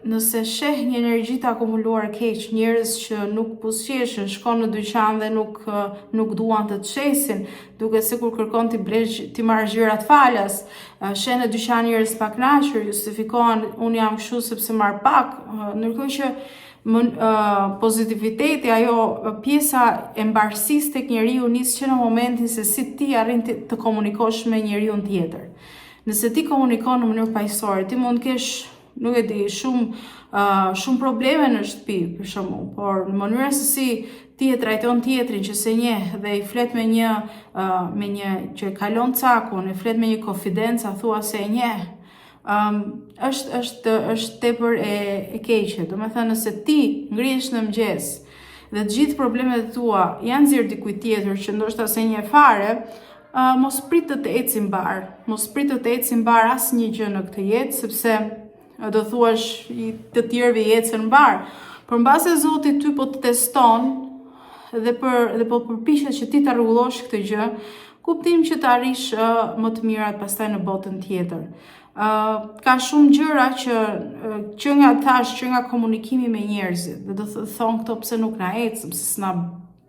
nëse sheh një energji të akumuluar keq, njerëz që nuk buzëqeshën, shkon në dyqan dhe nuk duan të të shesin, duke sikur kërkon ti marrë gjërat falas, sheh në dyqan njerëz pa kënaqur, justifikohen unë jam kështu sepse marr pak, ndërkohë që pozitiviteti, ajo pjesa e mbarësisë tek njeriu nis që në momentin se si ti arrin të komunikosh me njeriu tjetër. Nëse ti komunikon në mënyrë paqësore, ti mund të kesh, nuk e di, shumë probleme në shtëpi, për shembull, por në mënyrën se si ti e trajton tjetrin që se njeh dhe i flet me një që kalon cakun, e flet me një konfidencë, thua se e njeh, është tepër e keqe. Domethënë, nëse ti ngrihesh në mëngjes dhe të gjithë problemet tua janë nxjerr dikujt tjetër që ndoshta se njeh fare, mos prit të ecim mbar. Mos prit të ecim mbar asnjë gjë në këtë jetë, sepse do thuash të tjerëve ecën mbar. Por mbase Zoti ty po të teston dhe po përpiqet që ti ta rregullosh këtë gjë, kuptim që të arrish më të mirat pastaj në botën tjetër. Ka shumë gjëra që nga komunikimi me njerëzit, dhe do të thonë këto pse nuk na ecëm, pse s'na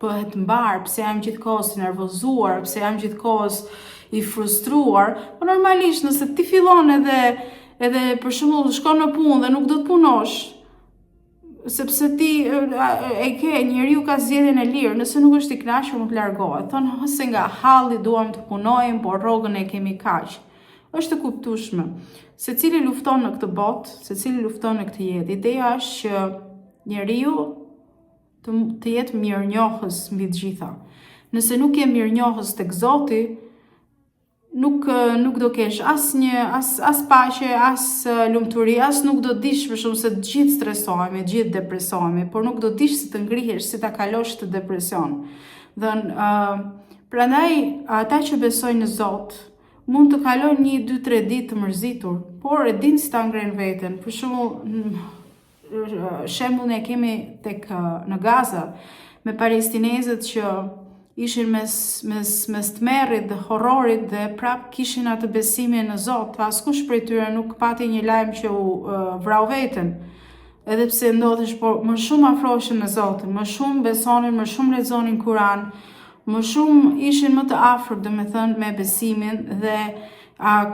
bëhet mbar, pse jam gjithkohës i nervozuar, pse jam gjithkohës i frustruar, po normalisht nëse ti fillon edhe për shembull shkon në punë dhe nuk do të punosh, sepse ti njeriu ka zgjedhjen e lirë, nëse nuk është i kënaqur mund të largohet. Thonë se nga halli duam të punojmë, por rrogën e kemi kaq. Është e kuptueshme. Secili lufton në këtë botë, secili lufton në këtë jetë. Ideja është që njeriu të jetë mirënjohës mbi të gjitha. Nëse nuk je mirënjohës tek Zoti, nuk do kesh as paqe, as lumturi, as nuk do dish, për shembull, se të gjithë stresohemi, të gjithë depresohemi, por nuk do dish si të ngrihesh, si ta kalosh të depresion. Prandaj ata që besojnë në Zot mund të kalojnë 1, 2, 3 ditë të mërzitur, por e din si ta ngrenë veten. Për shembull, shembullin e kemi në Gaza me palestinezët që ishin mes tmerrit dhe horrorit dhe prap kishin atë besimin në Zot. Askush prej tyre nuk pati një lajm që u vrau veten. Edhe pse ndodhesh, por më shumë afroheshin në Zotin, më shumë besonin, më shumë lexonin Kur'an, më shumë ishin më të afërt, domethënë, me besimin dhe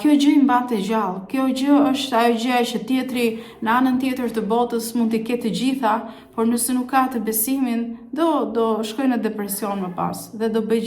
kjo gjë i mbante gjallë. Kjo gjë është ajo gjë që tjetri në anën tjetër të botës mund t'i ketë të gjitha, por nëse nuk ka të besimin, do shkojë në depresion më pas dhe do bëj